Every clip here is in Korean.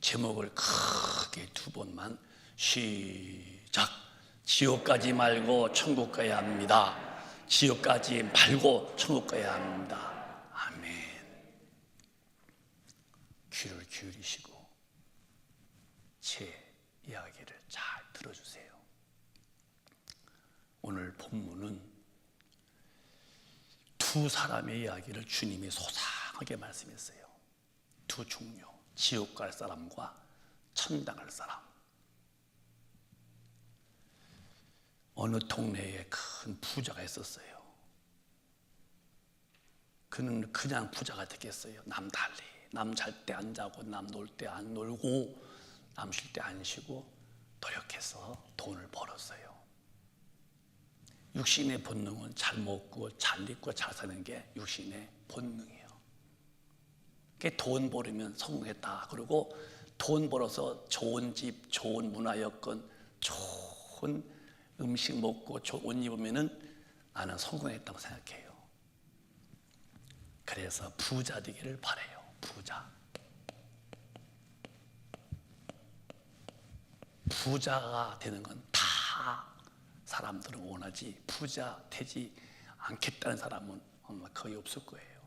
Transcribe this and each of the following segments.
제목을 크게 두 번만 시작. 지옥 가지 말고 천국 가야 합니다. 지옥 가지 말고 천국 가야 합니다. 아멘. 귀를 기울이시고 제 이야기를 잘 들어주세요. 오늘 본문은 두 사람의 이야기를 주님이 소상하게 말씀했어요. 두 종류, 지옥 갈 사람과 천당 갈 사람. 어느 동네에 큰 부자가 있었어요. 그는 그냥 부자가 됐겠어요. 남 달리, 남 잘 때 안 자고, 남 놀 때 안 놀고, 남 쉴 때 안 쉬고 노력해서 돈을 벌었어요. 육신의 본능은 잘 먹고 잘 입고 잘 사는 게 육신의 본능이에요. 돈 벌으면 성공했다. 그리고 돈 벌어서 좋은 집, 좋은 문화 여건, 좋은 음식 먹고 좋은 옷 입으면은 나는 성공했다고 생각해요. 그래서 부자 되기를 바라요. 부자가 되는 건 다 사람들은 원하지, 부자 되지 않겠다는 사람은 아마 거의 없을 거예요.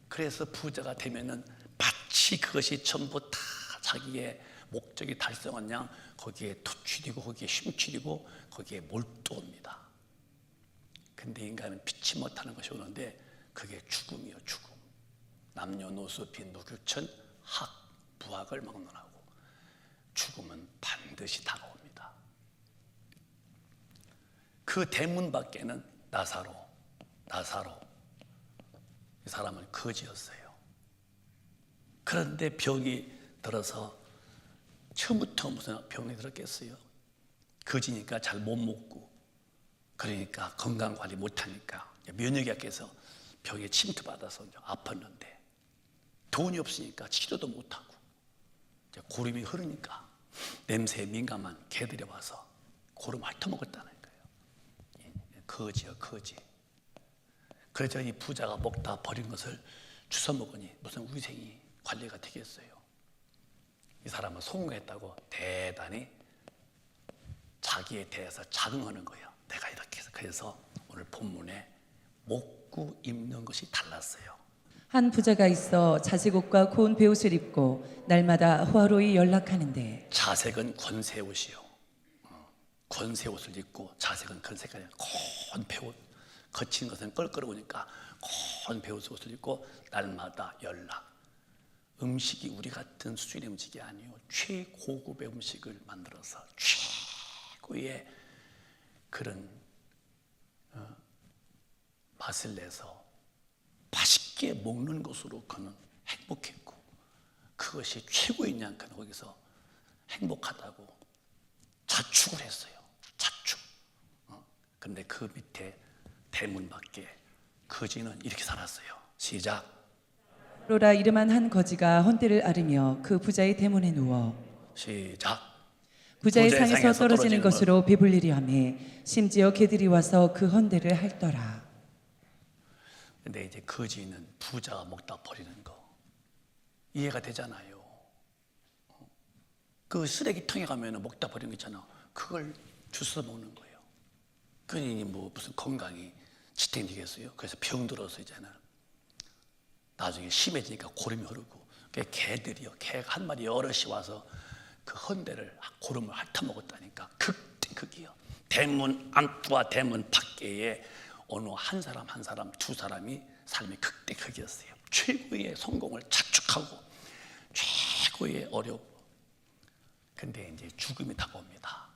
그래서 부자가 되면은 마치 그것이 전부 다 자기의 목적이 달성한 양 거기에 투취되고 거기에 힘취되고 거기에 몰두합니다. 근데 인간은 피치 못하는 것이 오는데 그게 죽음이요, 죽음. 남녀노소 빈부귀천 학 부학을 막론하고 죽음은 반드시 다가옵니다. 그 대문 밖에는 나사로 이 사람은 거지였어요. 그런데 병이 들어서 처음부터 무슨 병이 들었겠어요? 거지니까 잘 못 먹고 그러니까 건강관리 못하니까 면역이 약해서 병에 침투받아서 아팠는데 돈이 없으니까 치료도 못하고 고름이 흐르니까 냄새에 민감한 개들이 와서 고름 핥아먹었다는 거예요. 거지요, 거지. 그래서 이 부자가 먹다 버린 것을 주워 먹으니 무슨 위생이 관리가 되겠어요. 이 사람은 성공했다고 대단히 자기에 대해서 자긍하는 거예요. 내가 이렇게 해서. 그래서 오늘 본문에 먹고 입는 것이 달랐어요. 한 부자가 있어 자색옷과 고운 베옷을 입고 날마다 호화로이 연락하는데, 자색은 권세옷이요. 권세옷을 입고 자색은 그런 색깔이 건 베옷, 거친 것은 껄끄러우니까 건 베옷 옷을 입고 날마다 연락. 음식이 우리 같은 수준의 음식이 아니요, 최고급의 음식을 만들어서 최고의 그런 맛을 내서 맛있게 먹는 것으로 그는 행복했고, 그것이 최고인 양 그는 거기서 행복하다고 자축을 했어요. 자축. 근데 그 밑에 대문 밖에 거지는 이렇게 살았어요. 시작. 로라 이름한 한 거지가 헌대를 앓으며 그 부자의 대문에 누워 시작. 부자의 상에서 떨어지는 것으로 배불리려 하며 심지어 개들이 와서 그 헌대를 핥더라. 근데 이제 거지는 부자가 먹다 버리는 거 이해가 되잖아요. 그 쓰레기통에 가면 먹다 버리는 거 있잖아. 그걸 주워 먹는 거예요. 그러니 뭐 무슨 건강이 지탱되겠어요? 그래서 병들어서 있잖아요. 나중에 심해지니까 고름이 흐르고, 개들이요, 개가 한 마리 여럿이 와서 그 헌대를 고름을 핥아먹었다니까. 극이요. 대문 안과 대문 밖에 어느 한 사람 두 사람이 삶이 극이었어요. 최고의 성공을 자축하고 최고의 어렵고. 근데 이제 죽음이 다가옵니다.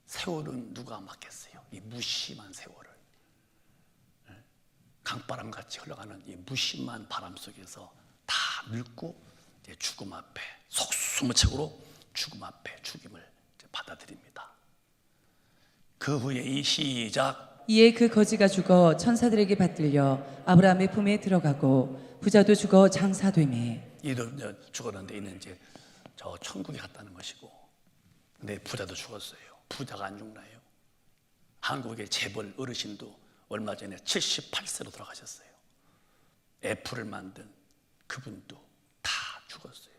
세월은 누가 막겠어요? 이 무심한 세월을. 강바람같이 흘러가는 이 무심한 바람 속에서 다 늙고 이제 죽음 앞에 속수무책으로 죽음 앞에 죽임을 받아들입니다. 그 후에 이 시작. 이에 그 거지가 죽어 천사들에게 받들려 아브라함의 품에 들어가고 부자도 죽어 장사되매. 이도 죽었는데 이는 이제 저 천국에 갔다는 것이고, 근데 부자도 죽었어요. 부자가 안 죽나요? 한국의 재벌 어르신도 얼마 전에 78세로 돌아가셨어요. 애플을 만든 그분도 다 죽었어요.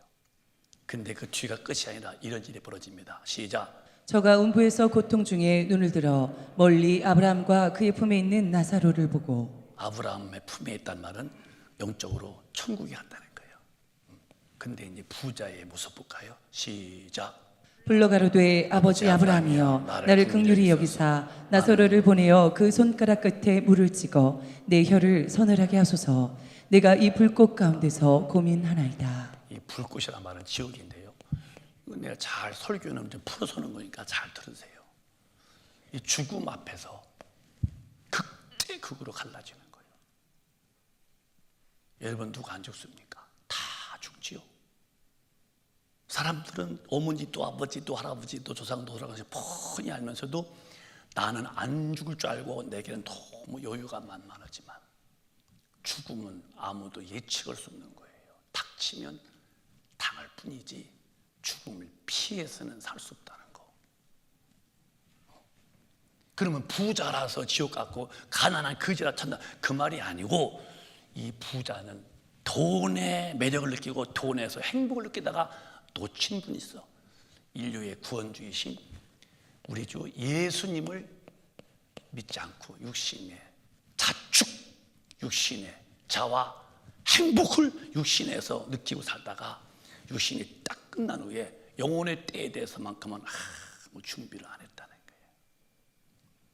근데 그 뒤가 끝이 아니라 이런 일이 벌어집니다. 시작. 저가 음부에서 고통 중에 눈을 들어 멀리 아브라함과 그의 품에 있는 나사로를 보고. 아브라함의 품에 있단 말은 영적으로 천국에 간다는 거예요. 근데 이제 부자의 모습 볼까요? 시작. 불러 가로되 아버지 아브라함이여 나를 긍휼히 여기사 나사로를 보내어 그 손가락 끝에 물을 찍어 내 혀를 서늘하게 하소서. 내가 이 불꽃 가운데서 고민하나이다. 이 불꽃이란 말은 지옥인데요. 이거 내가 잘 설교는 좀 풀어서는 거니까 잘 들으세요. 이 죽음 앞에서 극대극으로 갈라지는 거예요. 여러분 누가 안 죽습니까? 다 죽지요. 사람들은 어머니도 아버지도 할아버지도 조상도 돌아가서 뻔히 알면서도 나는 안 죽을 줄 알고 내게는 너무 여유가 만만하지만 죽음은 아무도 예측할 수 없는 거예요. 닥치면 당할 뿐이지 죽음을 피해서는 살 수 없다는 거. 그러면 부자라서 지옥 갔고 가난한 거지라 천다 그 말이 아니고, 이 부자는 돈의 매력을 느끼고 돈에서 행복을 느끼다가 놓친 분이 있어. 인류의 구원주이신 우리 주 예수님을 믿지 않고 육신의 자축, 육신의 자와 행복을 육신에서 느끼고 살다가 육신이 딱 끝난 후에 영혼의 때에 대해서만큼은 아무 준비를 안 했다는 거예요.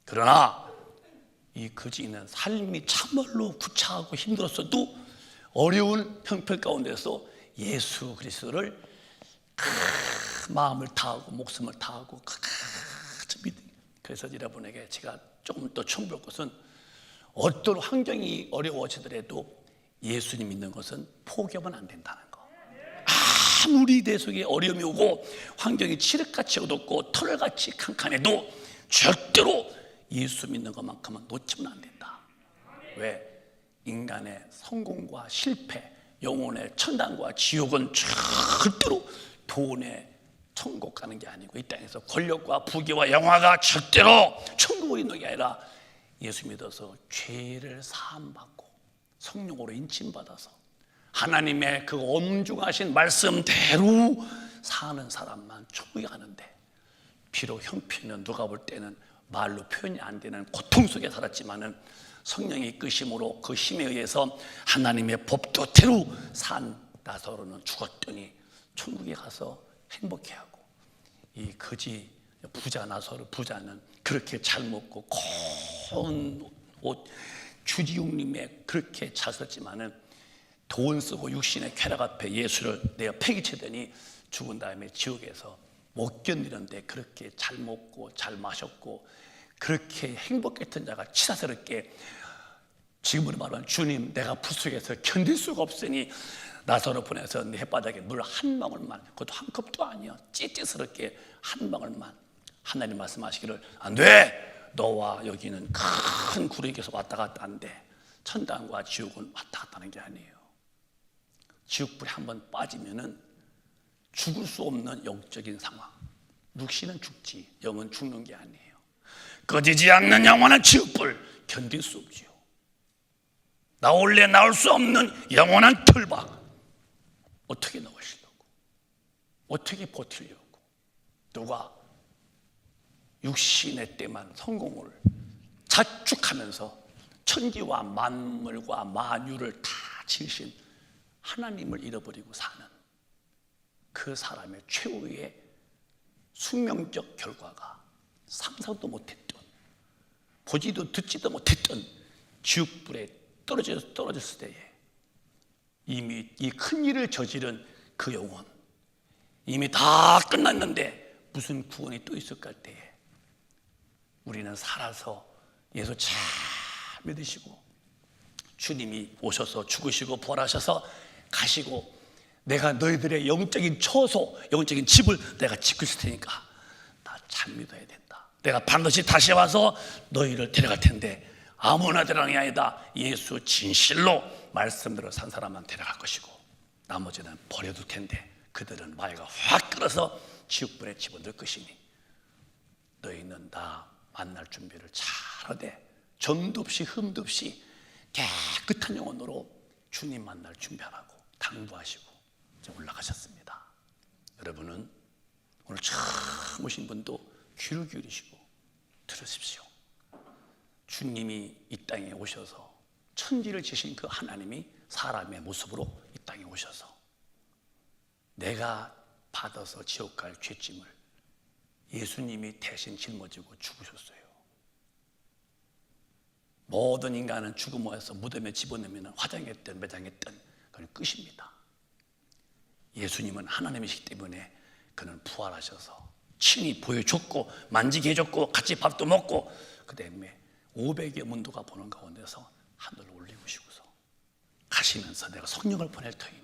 그러나 이 거지는 삶이 참말로 구차하고 힘들었어도 어려운 형편 가운데서 예수 그리스도를 마음을 다하고 목숨을 다하고 그래서 여러분에게 제가 조금 더 첨부할 것은, 어떤 환경이 어려워지더라도 예수님 믿는 것은 포기하면 안 된다는 거. 아무리 내 속에 어려움이 오고 환경이 칠흑같이 어둡고 터널같이 칸칸해도 절대로 예수 믿는 것만큼은 놓치면 안 된다. 왜? 인간의 성공과 실패, 영혼의 천당과 지옥은 절대로 돈에 천국 가는 게 아니고, 이 땅에서 권력과 부귀와 영화가 절대로 천국을 있는 게 아니라 예수 믿어서 죄를 사함받고 성령으로 인침받아서 하나님의 그 엄중하신 말씀대로 사는 사람만 천국에 가는데, 비록 형편은 누가 볼 때는 말로 표현이 안 되는 고통 속에 살았지만은 성령의 이끄심으로 그 힘에 의해서 하나님의 법도대로 산 나사로는 죽었더니 천국에 가서 행복해하고, 이 거지 부자 나사로 부자는 그렇게 잘 먹고 고운 옷 주지육림에 그렇게 잘 썼지만은 돈 쓰고 육신의 쾌락 앞에 예수를 내가 폐기치더니 죽은 다음에 지옥에서 못 견디는데 그렇게 잘 먹고 잘 마셨고 그렇게 행복했던 자가 치사스럽게 지금으로 말하면 주님 내가 불속에서 견딜 수가 없으니 나사로 보내서 내 햇바닥에 물 한 방울만, 그것도 한 컵도 아니야, 찌찌스럽게 한 방울만. 하나님 말씀하시기를 안 돼, 너와 여기는 큰 구름에서 왔다 갔다 한대. 천당과 지옥은 왔다 갔다 하는 게 아니에요. 지옥불에 한번 빠지면은 죽을 수 없는 영적인 상황. 육신은 죽지 영은 죽는 게 아니에요. 꺼지지 않는 영원한 지옥불 견딜 수 없지요. 나올래 나올 수 없는 영원한 틀박. 어떻게 나오시려고? 어떻게 버티려고? 누가 육신의 때만 성공을 자축하면서 천지와 만물과 만유를 다 지으신 하나님을 잃어버리고 사는 그 사람의 최후의 숙명적 결과가 상상도 못했던, 보지도 듣지도 못했던 지옥불에 떨어졌을 때에 이미 이 큰 일을 저지른 그 영혼, 이미 다 끝났는데 무슨 구원이 또 있을까 할 때에 우리는 살아서 예수 잘 믿으시고 주님이 오셔서 죽으시고 부활하셔서 가시고 내가 너희들의 영적인 처소, 영적인 집을 내가 지킬 테니까 나 잘 믿어야 된다. 내가 반드시 다시 와서 너희를 데려갈 텐데 아무나 데려가는 게 아니다. 예수 진실로 말씀대로 산 사람만 데려갈 것이고 나머지는 버려둘 텐데 그들은 마귀가 확 끌어서 지옥불에 집어넣을 것이니 너희는 나 만날 준비를 잘하되 점도 없이 흠도 없이 깨끗한 영혼으로 주님 만날 준비하라고 당부하시고 이제 올라가셨습니다. 여러분은 오늘 처음 오신 분도 귀를 기울이시고 들으십시오. 주님이 이 땅에 오셔서 천지를 지으신 그 하나님이 사람의 모습으로 이 땅에 오셔서 내가 받아서 지옥 갈 죄짐을 예수님이 대신 짊어지고 죽으셨어요. 모든 인간은 죽음에서 무덤에 집어넣으면 화장했든 매장했든 그건 끝입니다. 예수님은 하나님이시기 때문에 그는 부활하셔서 친히 보여줬고 만지게 해줬고 같이 밥도 먹고 그 다음에 500여 문도가 보는 가운데서 하늘을 올리시고서 가시면서 내가 성령을 보낼 터이니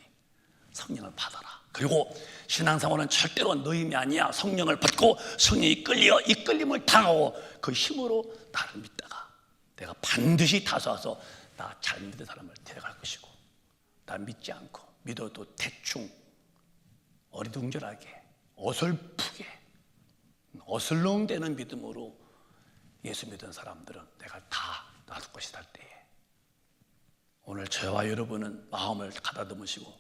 성령을 받아라. 그리고 신앙생활은 절대로 너 힘이 아니야. 성령을 받고 성령이 이끌림을 당하고 그 힘으로 나를 믿다가 내가 반드시 다가와서 나 잘 믿는 사람을 데려갈 것이고 나 믿지 않고 믿어도 대충 어리둥절하게 어설프게 어슬렁대는 믿음으로 예수 믿은 사람들은 내가 다 놔둘 것이다 할 때에 오늘 저와 여러분은 마음을 가다듬으시고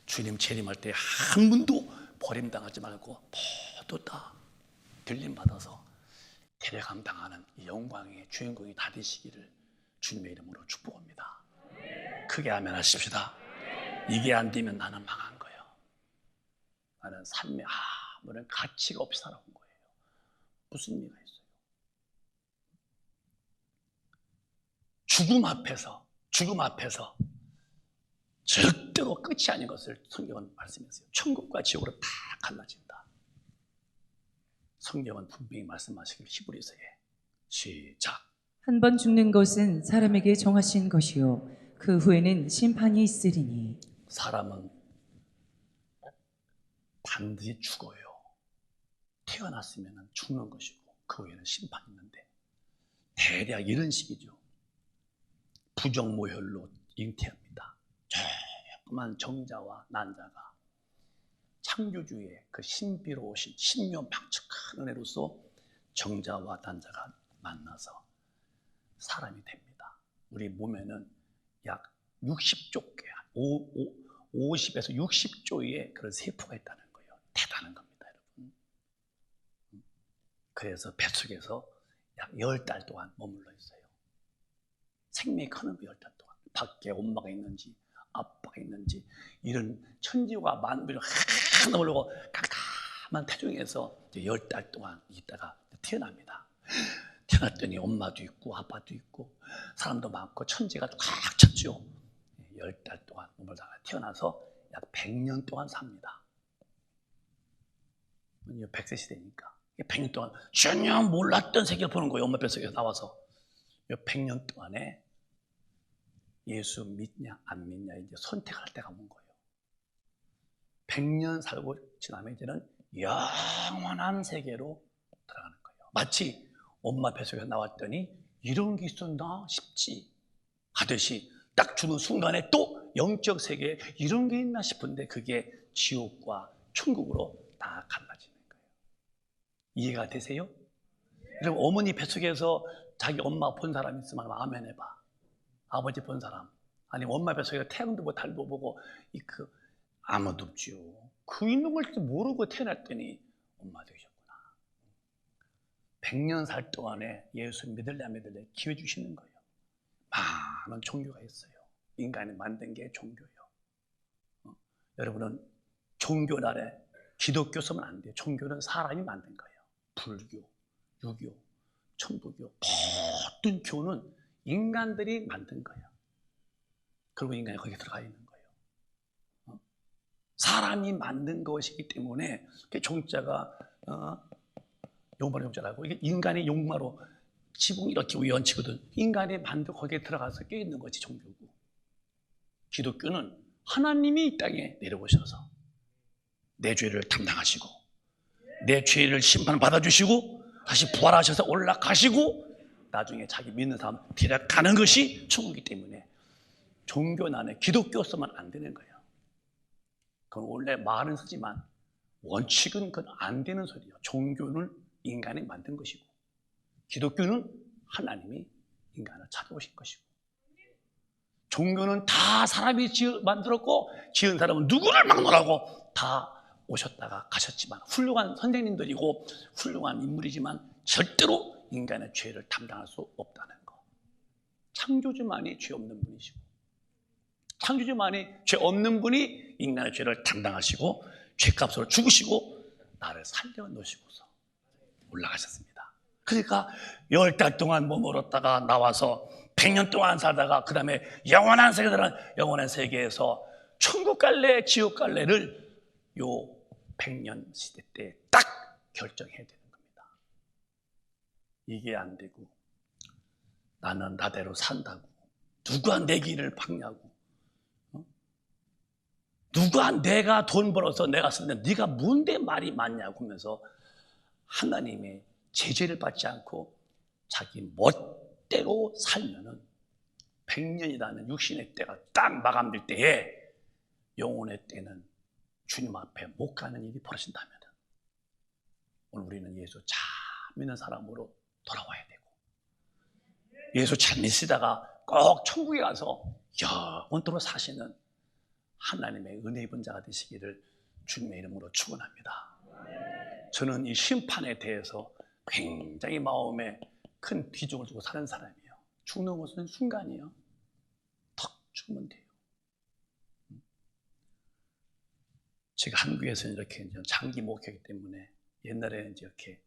주님 재림할 때 한 분도 버림당하지 말고 모두 다 들림받아서 데려감 당하는 이 영광의 주인공이 다 되시기를 주님의 이름으로 축복합니다. 크게 아멘 하십시다. 이게 안 되면 나는 망한 거예요. 나는 삶에 아무런 가치가 없이 살아온 거예요. 무슨 의미가 있어요? 죽음 앞에서 절대로 끝이 아닌 것을 성경은 말씀했어요. 천국과 지옥으로 다 갈라진다. 성경은 분명히 말씀하시길 히브리서에 시작. 한 번 죽는 것은 사람에게 정하신 것이요 그 후에는 심판이 있으리니. 사람은 반드시 죽어요. 태어났으면 죽는 것이고 그 후에는 심판이 있는데 대략 이런 식이죠. 부정모혈로 잉태합니다. 조그만 정자와 난자가 창조주의 그 신비로우신 신묘망측한 은혜로서 정자와 난자가 만나서 사람이 됩니다. 우리 몸에는 약 60조 개, 50에서 60조의 그런 세포가 있다는 거예요. 대단한 겁니다, 여러분. 그래서 뱃속에서 약 10달 동안 머물러 있어요. 생명이 크는 거 10달 동안. 밖에 엄마가 있는지 아빠가 있는지 이런 천지와 만물을 하나 모르고 깜깜한 태중에서 10달 동안 있다가 태어납니다. 태어났더니 엄마도 있고 아빠도 있고 사람도 많고 천지가 꽉 찼죠. 10달 동안 머물다가 태어나서 약 100년 동안 삽니다. 100세 시대니까 100년 동안 전혀 몰랐던 세계를 보는 거예요. 엄마 뱃속에서 나와서 100년 동안에 예수 믿냐 안 믿냐 이제 선택할 때가 온 거예요. 100년 살고 지나면 이제는 영원한 세계로 들어가는 거예요. 마치 엄마 뱃속에서 나왔더니 이런 게 있었나 싶지 하듯이 딱 주는 순간에 또 영적 세계에 이런 게 있나 싶은데 그게 지옥과 천국으로 다 갈라지는 거예요. 이해가 되세요? 여러분 어머니 뱃속에서 자기 엄마 본 사람 있으면 아멘 해봐. 아버지 본 사람 아니면 엄마 뱃속에서 태양도 보고 달도 보고 아무도 없지요. 그 있는 걸 모르고 태어났더니 엄마 되셨구나. 100년 살 동안에 예수 믿을래 안 믿을래 기회 주시는 거예요. 많은 종교가 있어요. 인간이 만든 게 종교예요. 여러분은 종교 날에 기독교 쓰면 안 돼요. 종교는 사람이 만든 거예요. 불교, 유교, 천부교 모든 교는 인간들이 만든 거예요. 그리고 인간이 거기에 들어가 있는 거예요. 사람이 만든 것이기 때문에 종자가 용마로 종자라고 이게 인간의 용마로 지붕이 이렇게 우연치거든. 인간이 만든 거기에 들어가서 껴있는 것이 종교고 기독교는 하나님이 이 땅에 내려오셔서 내 죄를 담당하시고 내 죄를 심판받아주시고 다시 부활하셔서 올라가시고 나중에 자기 믿는 사람 데려가는 것이 천국이기 때문에 종교 안에 기독교 쓰면 안 되는 거예요. 그건 원래 말은 쓰지만 원칙은 그건 안 되는 소리예요. 종교는 인간이 만든 것이고 기독교는 하나님이 인간을 찾아오신 것이고 종교는 다 사람이 만들었고 지은 사람은 누구를 막론하고 다 오셨다가 가셨지만 훌륭한 선생님들이고 훌륭한 인물이지만 절대로 인간의 죄를 담당할 수 없다는 거. 창조주만이 죄 없는 분이시고 창조주만이 죄 없는 분이 인간의 죄를 담당하시고 죄값으로 죽으시고 나를 살려놓으시고서 올라가셨습니다. 그러니까 10달 동안 머물렀다가 나와서 100년 동안 살다가 그 다음에 영원한 세계라는 영원한 세계에서 천국 갈래 지옥 갈래를 요 100년 시대 때 딱 결정해야 되는 겁니다. 이게 안 되고 나는 나대로 산다고 누가 내 길을 박냐고 누가 내가 돈 벌어서 내가 쓰는데 네가 뭔데 말이 많냐고 하면서 하나님의 제재를 받지 않고 자기 멋대로 살면은 100년이라는 육신의 때가 딱 마감될 때에 영혼의 때는 주님 앞에 못 가는 일이 벌어진다면 오늘 우리는 예수 잘 믿는 사람으로 돌아와야 되고 예수 잘 믿으다가 꼭 천국에 가서 영원토록 사시는 하나님의 은혜 입은 자가 되시기를 주님의 이름으로 축원합니다. 저는 이 심판에 대해서 굉장히 마음에 큰 비중을 두고 사는 사람이에요. 죽는 것은 순간이에요. 턱 죽으면 돼요. 제가 한국에서는 이렇게 장기 목회이기 때문에 옛날에는 이제 이렇게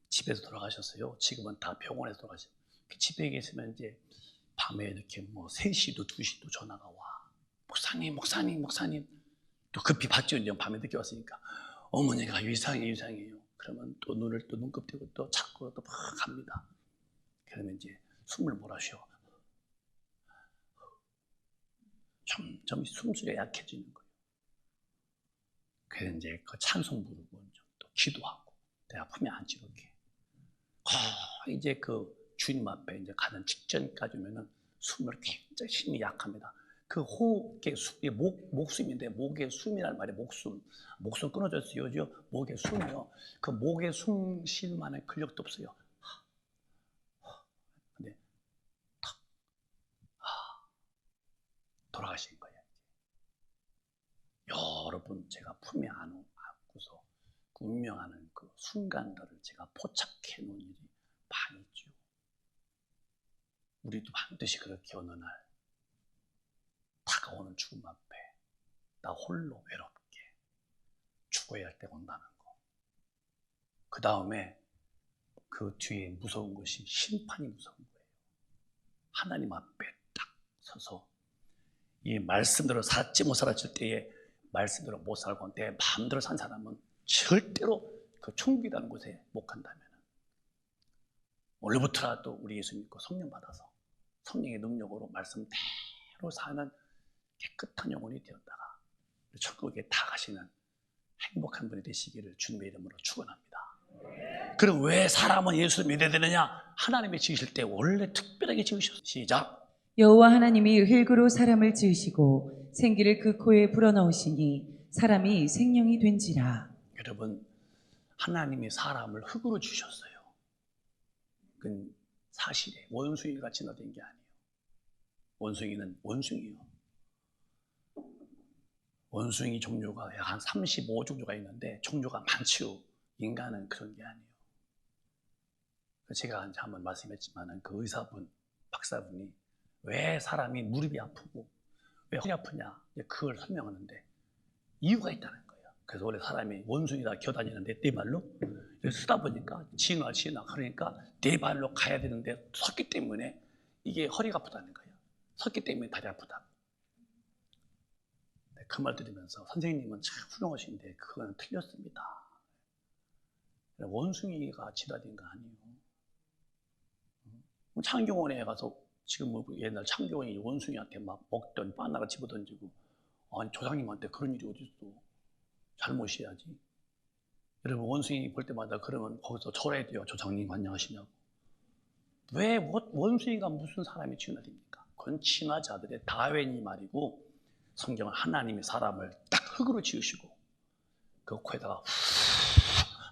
집에서 돌아가셨어요. 지금은 다 병원에서 돌아가셨어요. 집에 계시면 이제 밤에 이렇게 뭐 3시도 2시도 전화가 와. 목사님. 또 급히 받죠. 이제 밤에 늦게 왔으니까. 어머니가 이상해요. 그러면 또 눈을 또 눈곱 떼고 또 찾고 또 막 갑니다. 그러면 이제 숨을 몰아쉬어. 점점 숨소리가 약해지는 거예요. 그래서 이제 그 찬송 부르고 또 기도하고 내 아프면 안 지르게. 이제 그 주님 앞에 이제 가는 직전까지 오면은 숨을 굉장히 힘이 약합니다. 그 호흡의 숨이 목숨인데 목의 숨이란 말이 목숨 끊어졌어요. 목의 숨이요. 그 목의 숨 쉴 만한 근력도 없어요. 근데 탁 돌아가신 거예요. 여러분 제가 품에 안고서 운명하는 그 순간들을 제가 포착해 놓은 일이 많이 있죠. 우리도 반드시 그렇게 어느 날 다가오는 죽음 앞에 나 홀로 외롭게 죽어야 할 때가 온다는 거. 그 다음에 그 뒤에 무서운 것이 심판이 무서운 거예요. 하나님 앞에 딱 서서 이 말씀대로 살지 못 살았을 때에 말씀대로 못 살고 내 마음대로 산 사람은 절대로 그 천국이라는 곳에 못 간다면 오늘부터라도 우리 예수 믿고 성령 받아서 성령의 능력으로 말씀대로 사는 깨끗한 영혼이 되었다가 천국에 다 가시는 행복한 분이 되시기를 주님의 이름으로 축원합니다. 그럼 왜 사람은 예수를 믿어야 되느냐? 하나님이 지으실 때 원래 특별하게 지으셨어요. 시작. 여호와 하나님이 흙으로 사람을 지으시고 생기를 그 코에 불어넣으시니 사람이 생명이 된지라. 여러분 하나님이 사람을 흙으로 지으셨어요. 그건 사실이에요. 원숭이가 진화된 게 아니에요. 원숭이는 원숭이요. 원숭이 종류가 약 한 35종류가 있는데 종류가 많지요. 인간은 그런 게 아니에요. 제가 한번 말씀했지만 그 의사분, 박사분이 왜 사람이 무릎이 아프고 왜 허리 아프냐 그걸 설명하는데 이유가 있다는 거예요. 그래서 원래 사람이 원숭이가 기어다니는데 네 발로 쓰다 보니까 진화 그러니까 네 발로 가야 되는데 섰기 때문에 이게 허리가 아프다는 거예요. 섰기 때문에 다리 아프다. 그 말 들으면서 선생님은 참 훌륭하신데 그건 틀렸습니다. 원숭이가 진화된 거 아니에요. 창경원에 가서 지금 뭐 옛날 창경원이 원숭이한테 막 먹던 바나나 집어던지고 아니 조상님한테 그런 일이 어디 있어. 잘못이야지. 여러분 원숭이 볼 때마다 그러면 거기서 절해야 돼요. 조상님 안녕하시냐고. 왜 원숭이가 무슨 사람이 진화됩니까? 그건 진화자들의 다윈이 말이고 성경은 하나님이 사람을 딱 흙으로 지으시고 그 코에다가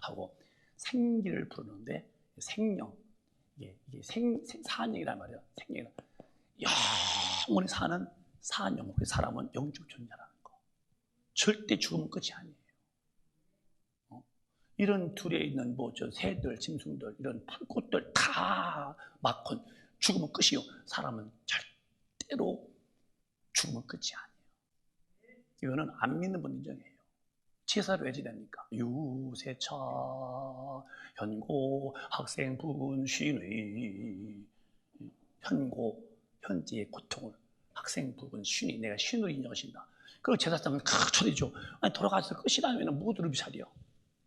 하고 생기를 부르는데 생명 이게 사한영이란 말이에요. 생명이 영원히 사는 사한영. 그 사람은 영적 존재라는 거. 절대 죽으면 끝이 아니에요. 이런 들에 있는 뭐 저 새들, 짐승들, 이런 풀꽃들 다 막건 죽으면 끝이요. 사람은 절대로 죽으면 끝이 아니에요. 이거는 안 믿는 분 인정해요. 제사를 왜 지냅니까? 유세차 현고 학생분 쉰의. 현고, 현재의 고통을 학생분 쉰이, 내가 쉰으로 인정하신다. 그 제사장은 칵 쳐리죠. 아니 돌아가서 끝이라면 무드를 비살이요.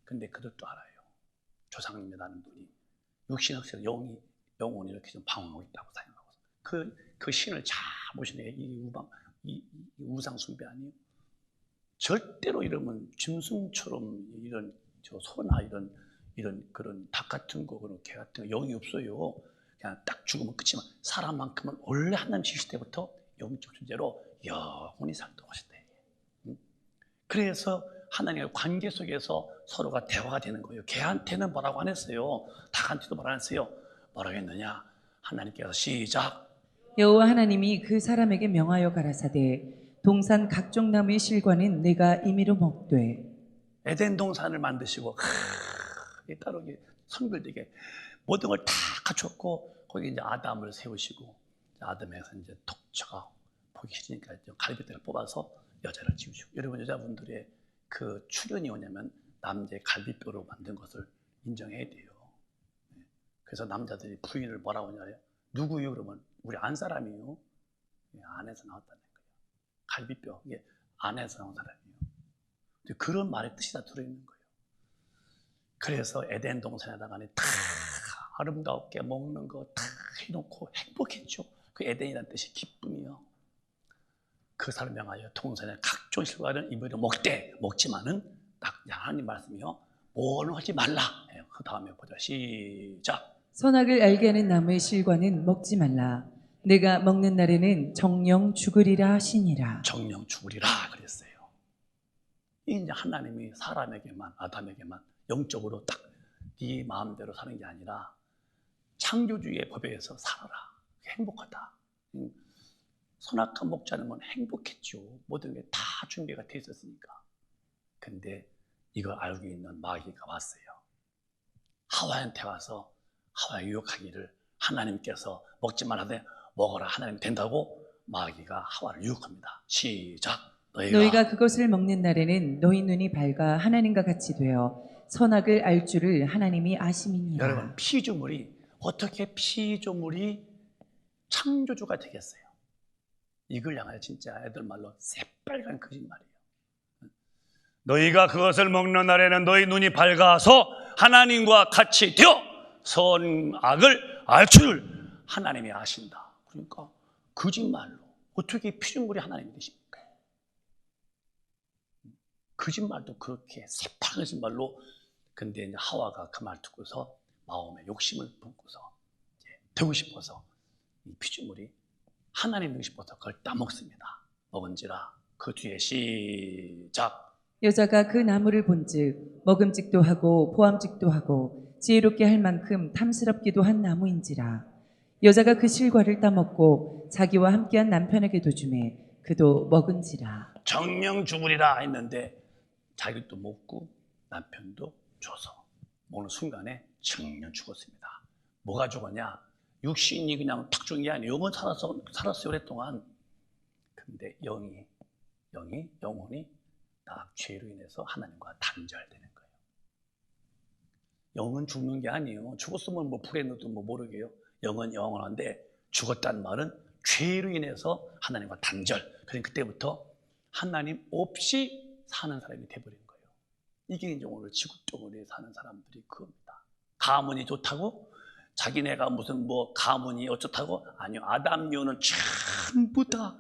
근데 그들도 알아요. 조상님이라는 분이 육신학생 영혼이 이렇게 좀 방황하고 있다고 생각하고 그 신을 잘 보시네. 이 우상 숭배 아니에요? 절대로 이러면 짐승처럼 이런 저 소나 이런 그런 닭 같은 거 그런 개 같은 거 영이 없어요. 그냥 딱 죽으면 끝이지만 사람만큼은 원래 하나님 지실 때부터 영적 존재로 영원히 살도록 하셨대. 그래서 하나님의 관계 속에서 서로가 대화가 되는 거예요. 개한테는 뭐라고 안 했어요. 닭한테도 뭐라고 안 했어요. 뭐라고 했느냐? 하나님께서 시작. 여호와 하나님이 그 사람에게 명하여 가라사대 동산 각종 나무의 실과는 내가 임의로 먹되. 에덴 동산을 만드시고 따로 성별되게 모든 걸 다 갖췄고 거기 이제 아담을 세우시고 아담에서 이제 독처가 보기 싫으니까 갈비뼈를 뽑아서 여자를 지으시고. 여러분 여자분들의 그 출현이 오냐면 남자의 갈비뼈로 만든 것을 인정해야 돼요. 그래서 남자들이 부인을 뭐라고 하냐요? 누구요? 그러면 우리 안 사람이요. 안에서 나왔다는 거예요. 갈비뼈, 이게 안에서 나온 사람이에요. 그런 말의 뜻이 다 들어있는 거예요. 그래서 에덴 동산에다가 다 아름답게 먹는 거 다 해놓고 행복했죠. 그 에덴이라는 뜻이 기쁨이요. 그 사람 명하여 동산의 각종 실과는 임의로 먹지만은 딱 하나님 말씀이요. 뭐는 하지 말라. 그 다음에 보자. 시작. 선악을 알게 하는 나무의 실과는 먹지 말라. 내가 먹는 날에는 정령 죽으리라 하시니라. 정령 죽으리라 그랬어요. 이제 하나님이 사람에게만, 아담에게만 영적으로 딱 네 마음대로 사는 게 아니라 창조주의 법에 의해서 살아라. 행복하다. 선악한 먹지 않으면 행복했죠. 모든 게 다 준비가 돼 있었으니까. 근데 이걸 알고 있는 마귀가 왔어요. 하와한테 와서 하와 유혹하기를 하나님께서 먹지 말라되 먹어라. 하나님 된다고 마귀가 하와를 유혹합니다. 시작. 너희가 그것을 먹는 날에는 너희 눈이 밝아 하나님과 같이 되어 선악을 알 줄을 하나님이 아심이니라. 여러분 피조물이 어떻게 피조물이 창조주가 되겠어요? 이걸 향하여 진짜 애들 말로 새빨간 거짓말이에요. 너희가 그것을 먹는 날에는 너희 눈이 밝아서 하나님과 같이 되어 선악을 알 줄 하나님이 아신다. 그러니까 거짓말로 어떻게 피조물이 하나님이 되십니까? 거짓말도 그렇게 새빨간 거짓말로. 근데 이제 하와가 그 말 듣고서 마음에 욕심을 품고서 되고 싶어서 이 피조물이 하나님 되고 싶어서 그걸 따먹습니다. 먹은지라 그 뒤에 시작. 여자가 그 나무를 본즉 먹음직도 하고 보암직도 하고 지혜롭게 할 만큼 탐스럽기도 한 나무인지라. 여자가 그 실과를 따먹고 자기와 함께한 남편에게도 주매 그도 먹은지라. 정령 죽으리라 했는데 자기도 먹고 남편도 줘서 먹는 순간에 정령 죽었습니다. 뭐가 죽었냐? 육신이 그냥 탁 죽은 게 아니에요. 영은 살았어요 오랫동안. 근데 영혼이 딱 죄로 인해서 하나님과 단절되는 거예요. 영은 죽는 게 아니에요. 죽었으면 뭐 불에 넣어도 뭐 모르게요. 영은 영원한데 죽었다는 말은 죄로 인해서 하나님과 단절. 그러니까 그때부터 하나님 없이 사는 사람이 돼버린 거예요. 이게 이제 오늘 지구덩어리에 사는 사람들이 그겁니다. 가문이 좋다고? 자기네가 무슨 뭐 가문이 어쩌다고? 아니요. 아담 이후는 전부 다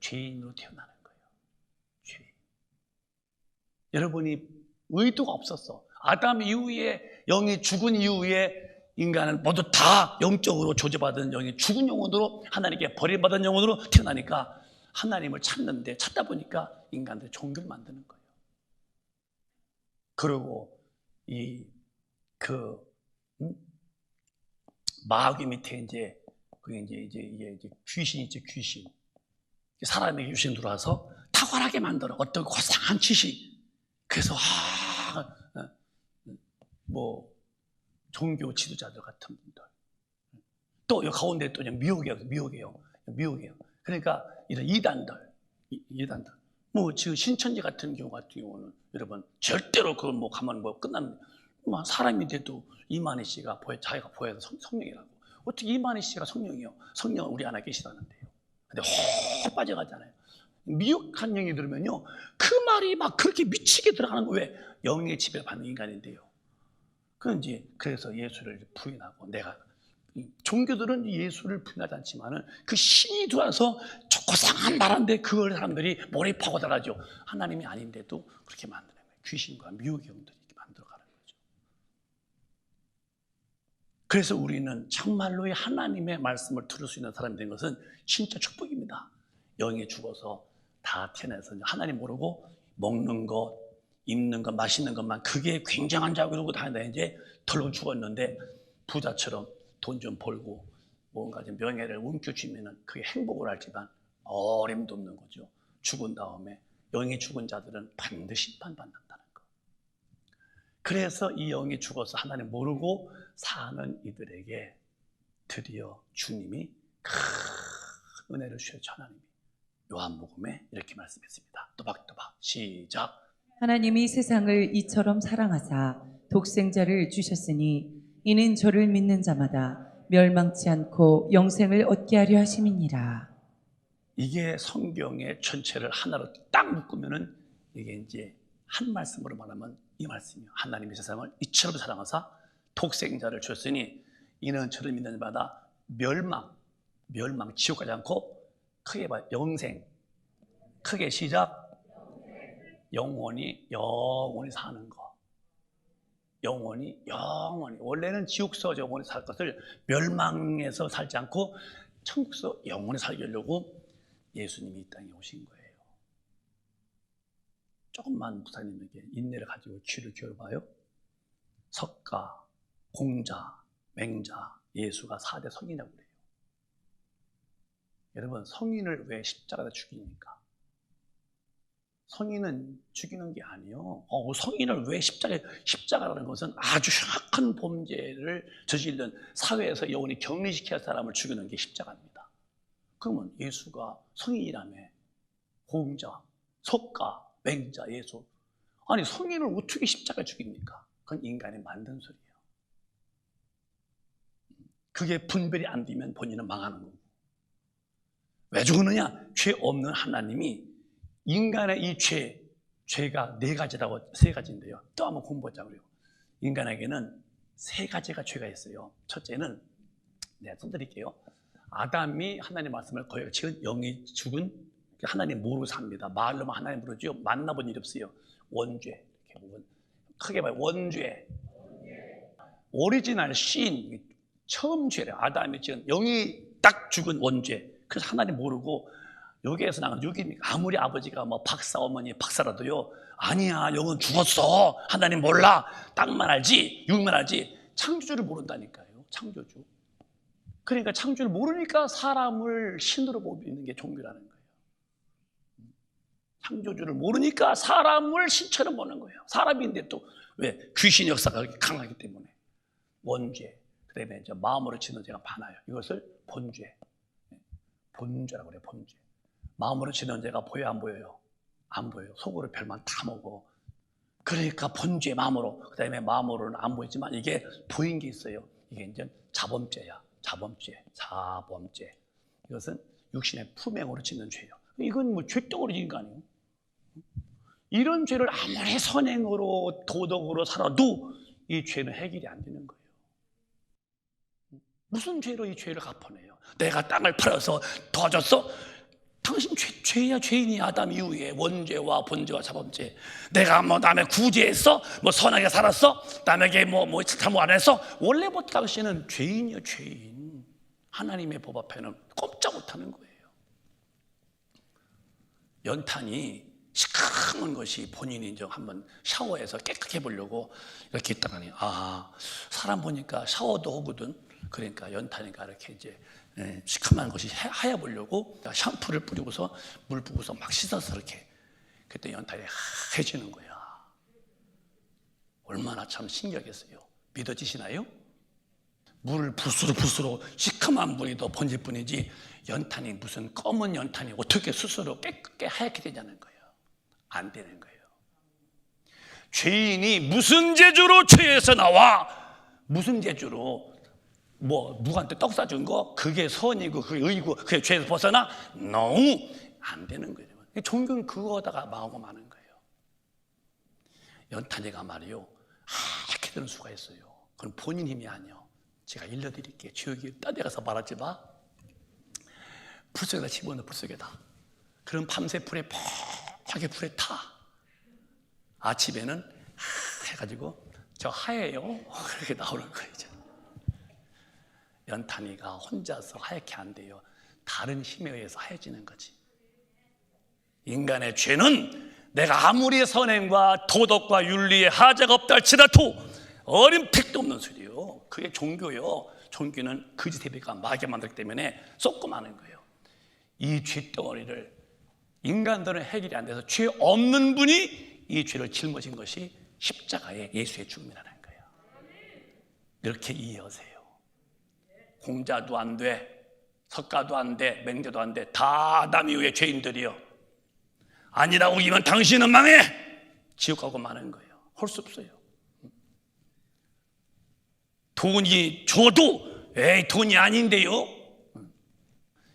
죄인으로 태어나는 거예요. 죄인. 여러분이 의도가 없었어. 아담 이후에 영이 죽은 이후에 인간은 모두 다 영적으로 조제받은 영이 죽은 영혼으로 하나님께 버림받은 영혼으로 태어나니까 하나님을 찾다 보니까 인간들이 종교를 만드는 거예요. 그리고 마귀 밑에 이제 귀신이 있죠, 귀신. 사람에게 귀신 들어와서 탁월하게 만들어. 어떤 고상한 지식. 그래서 뭐 종교 지도자들 같은 분들, 또 이 가운데 또 미혹이에요. 그러니까 이런 이단들. 뭐 지금 신천지 같은 경우는 여러분 절대로 그걸 뭐 가면 뭐 끝나는, 뭐 사람인데도 이만희 씨가 자기가 보여서 성령이라고. 어떻게 이만희 씨가 성령이요? 성령은 우리 안에 계시다는데요. 근데 확 빠져가잖아요. 미혹한 영이 들으면요, 그 말이 막 그렇게 미치게 들어가는 거예요. 왜? 영의 지배를 받는 인간인데요. 그래서 예수를 부인하고, 내가 종교들은 예수를 부인하지 않지만은 그 신이 들어와서 좋고 상한 말한데 그걸 사람들이 몰입하고 들어가죠. 하나님이 아닌데도 그렇게 만드는 거예요. 귀신과 미혹의 영들이 이렇게 만들어가는 거죠. 그래서 우리는 정말로의 하나님의 말씀을 들을 수 있는 사람이 된 것은 진짜 축복입니다. 영이 죽어서 다 태어나서 하나님 모르고 먹는 것, 입는 것, 마시는 것만 그게 굉장한 자고 이러고 다니다 이제 덜렁 죽었는데 부자처럼 돈 좀 벌고 뭔가 좀 명예를 움켜쥐면은 그게 행복을 알지만 어림도 없는 거죠. 죽은 다음에 영이 죽은 자들은 반드시 심판받는다는 거. 그래서 이 영이 죽어서 하나님 모르고 사는 이들에게 드디어 주님이 큰 은혜를 주셔서 하나님이 요한복음에 이렇게 말씀했습니다. 또박또박 시작. 하나님이 세상을 이처럼 사랑하사 독생자를 주셨으니 이는 저를 믿는 자마다 멸망치 않고 영생을 얻게 하려 하심이니라. 이게 성경의 전체를 하나로 딱 묶으면은 이게 이제 한 말씀으로 말하면 이 말씀이에요. 하나님이 세상을 이처럼 사랑하사 독생자를 주셨으니 이는 저를 믿는 자마다 멸망 지옥 가지 않고 크게 봐 영생, 크게 시작, 영원히 사는 거. 영원히 원래는 지옥서 영원히 살 것을 멸망에서 살지 않고 천국서 영원히 살게 하려고 예수님이 이 땅에 오신 거예요. 조금만 목사님에게 인내를 가지고 귀를 기울여봐요. 석가, 공자, 맹자, 예수가 4대 성인이라고 그래요. 여러분, 성인을 왜 십자가에 죽입니까? 성인은 죽이는 게 아니에요. 성인을 왜 십자가라는 것은 아주 흉악한 범죄를 저지른 사회에서 영원히 격리시켜야 할 사람을 죽이는 게 십자가입니다. 그러면 예수가 성인이라며 공자, 석가, 맹자, 예수. 아니 성인을 어떻게 십자가에 죽입니까? 그건 인간이 만든 소리예요. 그게 분별이 안 되면 본인은 망하는 거고. 왜 죽느냐? 죄 없는 하나님이 인간의 이 죄가 4가지라고 3가지인데요. 또 한번 공부하자고요. 인간에게는 3가지가 죄가 있어요. 첫째는 내가 써드릴게요. 아담이 하나님 말씀을 거역을 지은 영이 죽은 하나님 모르고 삽니다. 말로만 하나님 모르죠. 만나본 일이 없어요. 원죄. 이렇게 보면 크게 봐요. 원죄. 오리지널 신 처음 죄래요. 아담이 지은 영이 딱 죽은 원죄. 그래서 하나님 모르고 여기에서 나온 육입니까? 아무리 아버지가 뭐 박사, 어머니 박사라도요. 아니야, 영은 죽었어. 하나님 몰라. 땅만 알지, 육만 알지. 창조주를 모른다니까요. 창조주. 그러니까 창조주를 모르니까 사람을 신으로 보는 게 종교라는 거예요. 창조주를 모르니까 사람을 신처럼 보는 거예요. 사람인데 또 왜? 귀신 역사가 강하기 때문에. 원죄. 그다음에 이제 마음으로 짓는 죄가 많아요. 이것을 본죄. 본죄라고 그래요. 본죄. 마음으로 짓는 죄가 보여요, 안 보여요? 안 보여요. 속으로 별만 다 먹어. 그러니까 본죄 마음으로. 그다음에 마음으로는 안 보이지만 이게 보인 게 있어요. 이게 이제 자범죄야. 자범죄. 이것은 육신의 품행으로 짓는 죄예요. 이건 뭐 죄떡으로 짓는 거 아니에요? 이런 죄를 아무리 선행으로 도덕으로 살아도 이 죄는 해결이 안 되는 거예요. 무슨 죄로 이 죄를 갚아내요? 내가 땅을 팔아서 도와줬어? 당신 죄야, 죄인이야. 아담 이후에 원죄와 본죄와 자범죄. 내가 뭐 남의 구제했어? 뭐 선하게 살았어? 남에게 뭐 잘못 안 했어? 원래부터 당신은 죄인이야, 죄인. 하나님의 법 앞에는 꼼짝 못하는 거예요. 연탄이 시커먼 것이 본인이 이제 한번 샤워해서 깨끗해 보려고 이렇게 있다가니 사람 보니까 샤워도 하거든. 그러니까 연탄이니까 이렇게 이제 시커먼 것이 하여 보려고 샴푸를 뿌리고서 물 부고서 막 씻어서 이렇게 그때 연탄이 하얘지는 거야. 얼마나 참 신기하겠어요. 믿어지시나요? 물을 붓으로 시커먼 물이 더 번질 뿐이지 연탄이 무슨 검은 연탄이 어떻게 스스로 깨끗게 하얗게 되냐는 거예요. 안 되는 거예요. 죄인이 무슨 재주로 죄에서 나와 무슨 재주로 누구한테 떡 사준 거 그게 선이고 그게 의고 그게 죄에서 벗어나? No, 안 되는 거예요. 종교는 그거다가 망하고 마는 거예요. 연탄이가 말이요 하얗게 되는 수가 있어요. 그건 본인 힘이 아니요. 제가 일러드릴게요. 지옥이 딴 데 가서 말하지 마. 불 속에다 집어넣어. 불 속에다. 그럼 밤새 불에 퍽하게 불에 타. 아침에는 해가지고 저 하얘요. 그렇게 나오는 거예요. 이제. 연탄이가 혼자서 하얗게 안 돼요. 다른 힘에 의해서 하얘지는 거지. 인간의 죄는 내가 아무리 선행과 도덕과 윤리에 하자가 없다 할지라도 어린 택도 없는 소리예요. 그게 종교요. 종교는 거짓의 배가 마귀가 만들기 때문에 쏟고 마는 거예요. 이 죄덩어리를 인간들은 해결이 안 돼서 죄 없는 분이 이 죄를 짊어진 것이 십자가의 예수의 죽음이라는 거예요. 이렇게 이해하세요. 공자도 안 돼, 석가도 안 돼, 맹자도 안 돼. 다 아담 이후의 죄인들이요. 아니라고 이면 당신은 망해. 지옥 가고 마는 거예요. 할 수 없어요. 돈이 줘도 에이 돈이 아닌데요.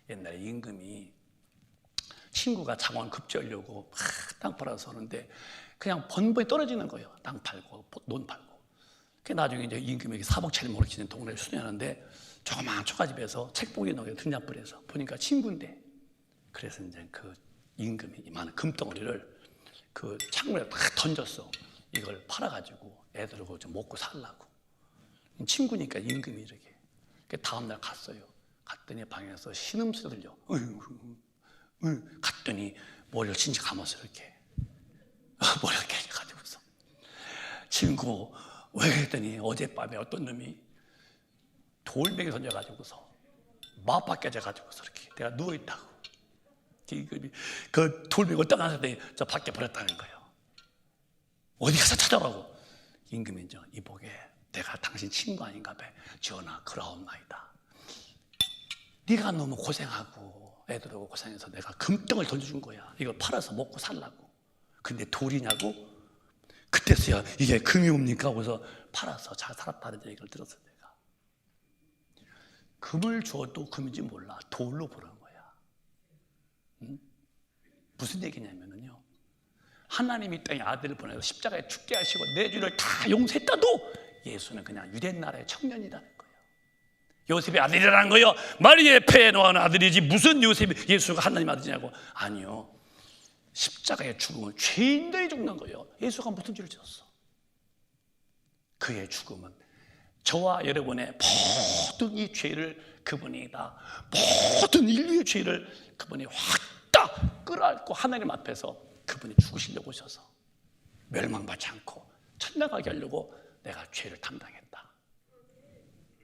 옛날에 임금이 친구가 장원 급제하려고 땅 팔아서 하는데 그냥 번번이 떨어지는 거예요. 땅 팔고 논 팔고. 그 나중에 이제 임금에게 사복차림 모르시는 동네에 수녀하는데 조그마한 초가집에서 책봉이 넣어요. 등잔불에서 보니까 친구인데 그래서 이제 그 임금이 이만한 금덩어리를 그 창문에 딱 던졌어. 이걸 팔아가지고 애들하고 좀 먹고 살라고. 친구니까 임금이 이렇게. 다음날 갔어요. 갔더니 방에서 신음소리 들려. 갔더니 머리를 진짜 감았어요. 이렇게. 머리가 깨져가지고서. 친구 왜 그랬더니 어젯밤에 어떤 놈이 돌멩이 던져가지고서 마파 깨져가지고서 이렇게 내가 누워있다고. 임금이 그 돌멩이를 떠나서더니 저 밖에 버렸다는 거예요. 어디 가서 찾아라고. 임금이 이제 이보게 내가 당신 친구 아닌가 봐. 전하 그라옵나이다. 네가 너무 고생하고 애들하고 고생해서 내가 금덩을 던져준 거야. 이걸 팔아서 먹고 살라고. 근데 돌이냐고? 그때서야 이게 금이 옵니까? 그래서 팔아서 잘 살았다는 얘기를 들었어요. 내가. 금을 줘도 금인지 몰라. 돌로 보는 거야. 무슨 얘기냐면요. 하나님이 이 땅에 아들을 보내서 십자가에 죽게 하시고 내 죄를 다 용서했다도 예수는 그냥 유대 나라의 청년이라는 거예요. 요셉의 아들이라는 거예요. 마리아의 폐에 놓아는 아들이지 무슨 예수가 하나님 아들이냐고. 아니요. 십자가의 죽음은 죄인들이 죽는 거예요. 예수가 무슨 죄를 지었어? 그의 죽음은 저와 여러분의 모든 이 죄를 그분이 다 모든 인류의 죄를 그분이 확 다 끌어안고 하나님 앞에서 그분이 죽으시려고 오셔서 멸망받지 않고 천당하게 하려고 내가 죄를 담당했다.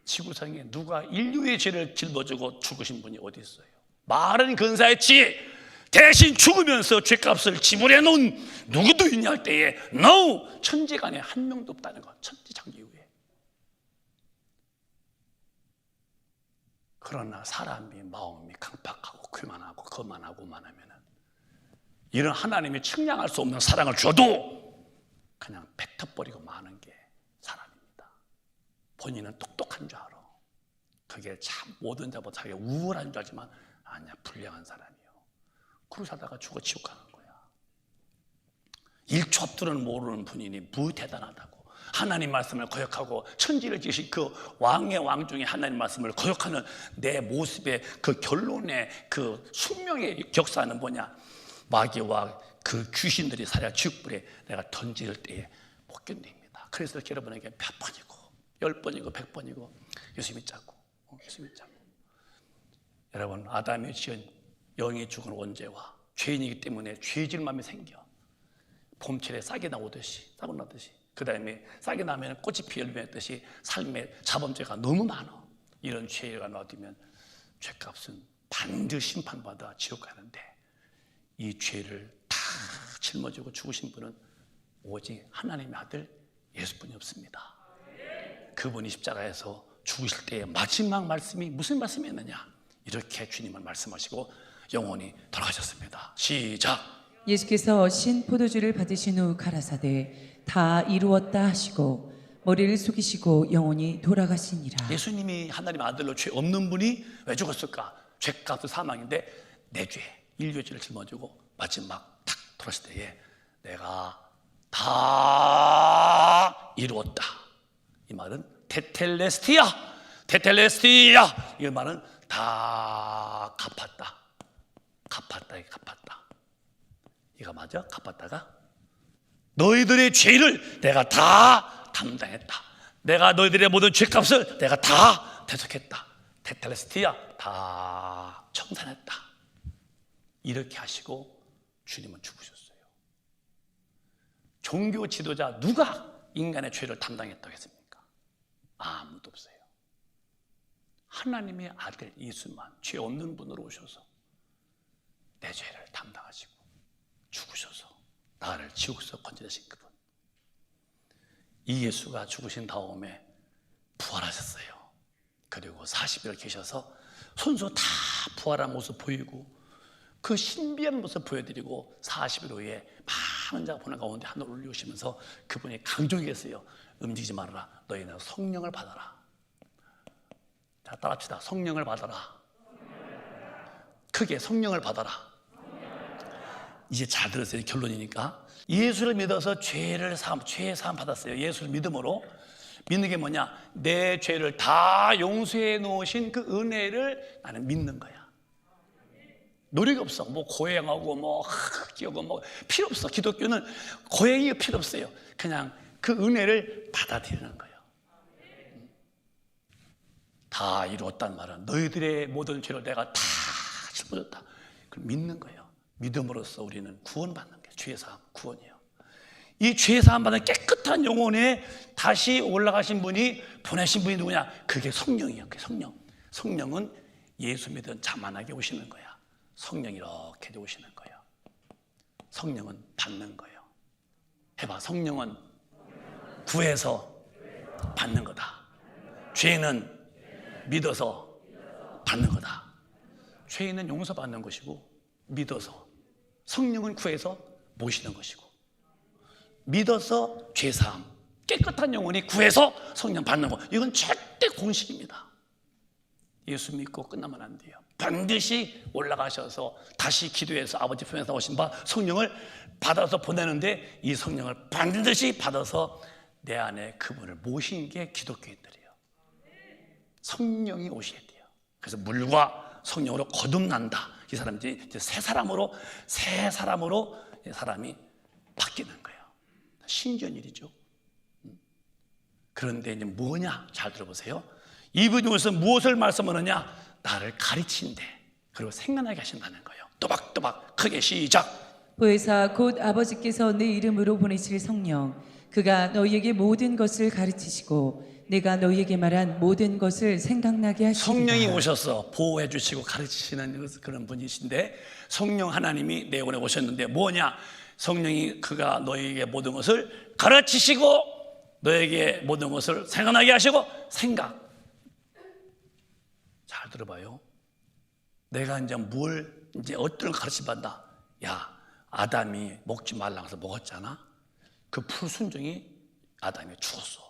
지구상에 누가 인류의 죄를 짊어지고 죽으신 분이 어디 있어요? 말은 근사했지 대신 죽으면서 죄값을 지불해 놓은 누구도 있냐 할 때에 no! 천지간에 한 명도 없다는 거. 천지창조 이후에. 그러나 사람이 마음이 강팍하고 교만하고 거만하고 만하면은 이런 하나님이 측량할 수 없는 사랑을 줘도 그냥 뱉어버리고 마는 게 사람입니다. 본인은 똑똑한 줄 알아. 그게 참 모든 자보다 자기가 우월한 줄 알지만 아니야, 불량한 사람이요. 그러고 사다가 죽어 지옥 가는 거야. 1초 앞들은 모르는 분이니 무 대단하다고. 하나님 말씀을 거역하고 천지를 지으신 그 왕의 왕 중에 하나님 말씀을 거역하는 내 모습의 그 결론의 그 숙명의 격사는 뭐냐? 마귀와 그 귀신들이 살아 지옥불에 내가 던질 때에 못 견딥니다. 그래서 여러분에게 몇 번이고 10번이고 100번이고 예수 믿자고 예수 믿자고. 여러분 아담이 지은 영이 죽은 원죄와 죄인이기 때문에 죄질 마음이 생겨. 봄철에 싹이 나오듯이 그 다음에 싹이 나면 꽃이 피어나듯이 삶의 자범죄가 너무 많아. 이런 죄가 놔두면 죄값은 반드시 심판받아 지옥 가는데 이 죄를 다 짊어지고 죽으신 분은 오직 하나님의 아들 예수뿐이 없습니다. 그분이 십자가에서 죽으실 때의 마지막 말씀이 무슨 말씀이었느냐? 이렇게 주님은 말씀하시고 영원히 돌아가셨습니다. 시작. 예수께서 신 포도주를 받으신 후 가라사대 다 이루었다 하시고 머리를 숙이시고 영원히 돌아가시니라. 예수님이 하나님 아들로 죄 없는 분이 왜 죽었을까? 죄값은 사망인데 내 죄, 인류의 죄를 짊어지고 마지막 탁 돌아왔을 때에 내가 다 이루었다. 이 말은 테텔레스티아, 테텔레스티아. 이 말은 다 갚았다. 갚았다, 갚았다. 이거 맞아? 갚았다가 너희들의 죄를 내가 다 담당했다. 내가 너희들의 모든 죄값을 내가 다 대속했다. 테텔레스티아, 다 청산했다. 이렇게 하시고 주님은 죽으셨어요. 종교 지도자 누가 인간의 죄를 담당했다고 했습니까? 아무도 없어요. 하나님의 아들 예수만 죄 없는 분으로 오셔서 내 죄를 담당하시고 죽으셔서 나를 지옥에서 건져내신 그분. 이 예수가 죽으신 다음에 부활하셨어요. 그리고 40일 계셔서 손수 다 부활한 모습 보이고 그 신비한 모습 보여드리고 40일 후에 많은 자가 보는 가운데 하늘 올리시면서 그분이 강조했어요. 움직이지 말아라. 너희는 성령을 받아라. 자, 따라합시다. 성령을 받아라. 크게 성령을 받아라. 이제 잘 들었어요. 결론이니까. 예수를 믿어서 죄 사함 받았어요. 예수를 믿음으로. 믿는 게 뭐냐? 내 죄를 다 용서해 놓으신 그 은혜를 나는 믿는 거야. 노력이 없어. 뭐 고행하고 뭐 기하고 뭐 필요 없어. 기독교는 고행이 필요 없어요. 그냥 그 은혜를 받아들이는 거예요. 다 이루었단 말은 너희들의 모든 죄를 내가 다 짊어졌다. 그걸 믿는 거예요. 믿음으로써 우리는 구원받는 거예요. 죄사함, 구원이에요. 이 죄사함 받은 깨끗한 영혼에 다시 올라가신 분이 보내신 분이 누구냐? 그게 성령이에요. 그게 성령. 성령은 예수 믿은 자만하게 오시는 거야. 성령이 이렇게 오시는 거예요. 성령은 받는 거예요. 해봐. 성령은 구해서 받는 거다. 죄는 믿어서 받는 거다. 죄는 용서받는 것이고 믿어서, 성령은 구해서 모시는 것이고 믿어서 죄사함, 깨끗한 영혼이 구해서 성령 받는 것. 이건 절대 공식입니다. 예수 믿고 끝나면 안 돼요. 반드시 올라가셔서 다시 기도해서 아버지 편에서 오신 바 성령을 받아서 보내는데 이 성령을 반드시 받아서 내 안에 그분을 모신 게 기독교인들이에요. 성령이 오셔야 돼요. 그래서 물과 성령으로 거듭난다. 이 사람이 이제 새 사람으로 사람이 바뀌는 거예요. 신기한 일이죠. 그런데 이제 뭐냐? 잘 들어보세요. 이분이 오셔서 무엇을 말씀하느냐? 나를 가르친대. 그리고 생각나게 하신다는 거예요. 또박또박 크게 시작. 보혜사 곧 아버지께서 내 이름으로 보내실 성령 그가 너희에게 모든 것을 가르치시고 내가 너희에게 말한 모든 것을 생각나게 하시리라. 성령이 오셔서 보호해 주시고 가르치시는 그런 분이신데 성령 하나님이 내 영혼에 오셨는데 뭐냐? 성령이 그가 너희에게 모든 것을 가르치시고 너에게 모든 것을 생각나게 하시고 생각. 잘 들어봐요. 내가 이제 어떤 가르침 받나? 야, 아담이 먹지 말라고 해서 먹었잖아. 그 불순종이 아담이 죽었어.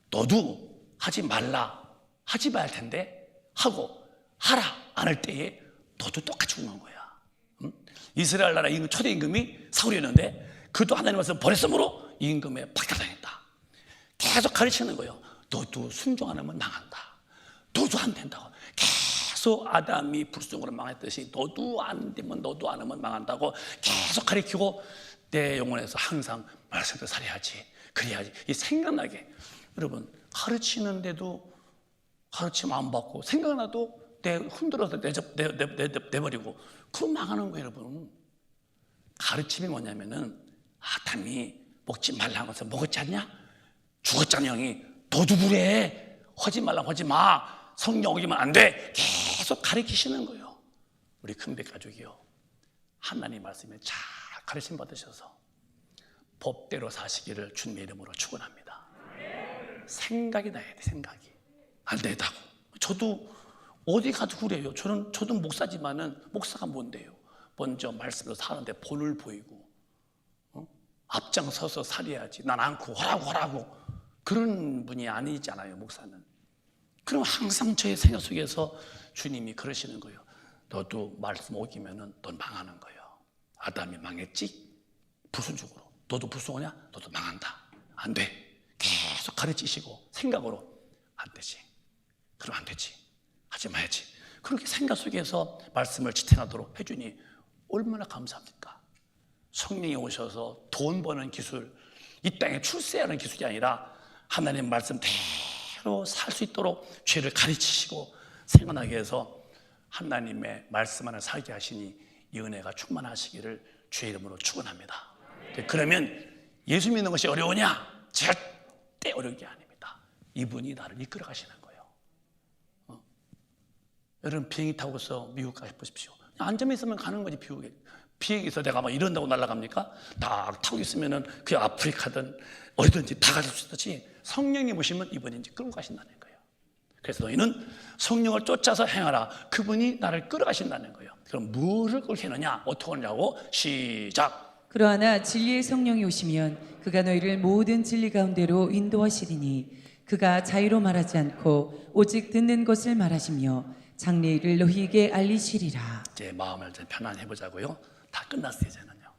너도 하지 말라. 하지 말할 텐데 하고 하라 안 할 때에 너도 똑같이 죽는 거야. 응? 이스라엘 나라 초대 임금이 사울이었는데 그도 하나님 말씀 버렸으므로 이 임금에 박탈당했다. 계속 가르치는 거예요. 너도 순종 안 하면 망한다. 너도 안 된다고. 계속 아담이 불순종으로 망했듯이 너도 안 되면 너도 안 하면 망한다고 계속 가르치고 내 영혼에서 항상 말씀대로 살아야지. 그래야지. 이 생각나게. 여러분 가르치는데도 가르침 안 받고 생각나도 흔들어서 내버리고 그럼 망하는 거예요. 여러분 가르침이 뭐냐면은 아담이 먹지 말라고 해서 먹었지 않냐? 죽었잖아. 형이 너도 그래. 하지 말라고 하지 마. 성령 오기만 안 돼. 계속 가르치시는 거예요. 우리 큰배 가족이요, 하나님 말씀에 잘 가르침 받으셔서 법대로 사시기를 주님의 이름으로 축원합니다. 생각이 나야 돼. 생각이 안 되다고. 저도 어디 가도 그래요. 저도 목사지만은 목사가 뭔데요? 먼저 말씀으로 사는데 본을 보이고 앞장서서 살해야지. 난 않고 하라고 그런 분이 아니잖아요, 목사는. 그럼 항상 저의 생각 속에서 주님이 그러시는 거예요. 너도 말씀 어기면은 넌 망하는 거예요. 아담이 망했지? 불순종으로. 너도 불순하냐? 너도 망한다. 안 돼. 계속 가르치시고 생각으로 안 되지. 그럼 안 되지. 하지 마야지. 그렇게 생각 속에서 말씀을 지탱하도록 해주니 얼마나 감사합니까? 성령이 오셔서 돈 버는 기술, 이 땅에 출세하는 기술이 아니라 하나님 말씀 대로 살 수 있도록 죄를 가르치시고 생각나게 해서 하나님의 말씀 안에 살게 하시니 이 은혜가 충만하시기를 주의 이름으로 축원합니다. 그러면 예수 믿는 것이 어려우냐? 절대 어려운 게 아닙니다. 이분이 나를 이끌어 가시는 거예요. 여러분 비행기 타고서 미국 가보십시오. 앉아만 있으면 가는 거지. 비행기에서 내가 막 이런다고 날아갑니까? 딱 타고 있으면은 그 아프리카든 어디든지 다 갈 수 있듯이 성령님 오시면 이분이 이제 끌고 가신다는 거예요. 그래서 너희는 성령을 쫓아서 행하라. 그분이 나를 끌어가신다는 거예요. 그럼 뭐를 끌게 하느냐? 어떻게 하느냐고? 시작. 그러나 진리의 성령이 오시면 그가 너희를 모든 진리 가운데로 인도하시리니 그가 자유로 말하지 않고 오직 듣는 것을 말하시며 장래일을 너희에게 알리시리라. 이제 마음을 좀 편안해 보자고요. 다 끝났어요, 이제는요.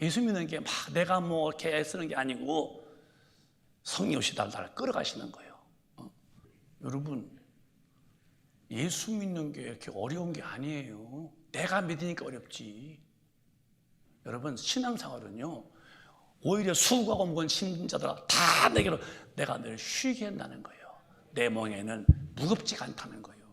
예수 믿는 게 막 내가 뭐 이렇게 애쓰는 게 아니고 성령 오시다 나를 끌어가시는 거예요. 여러분, 예수 믿는 게 이렇게 어려운 게 아니에요. 내가 믿으니까 어렵지. 여러분, 신앙생활은요, 오히려 수고하고 무거운 신자들아 다 내게로 내가 늘 쉬게 한다는 거예요. 내 멍에는 무겁지가 않다는 거예요.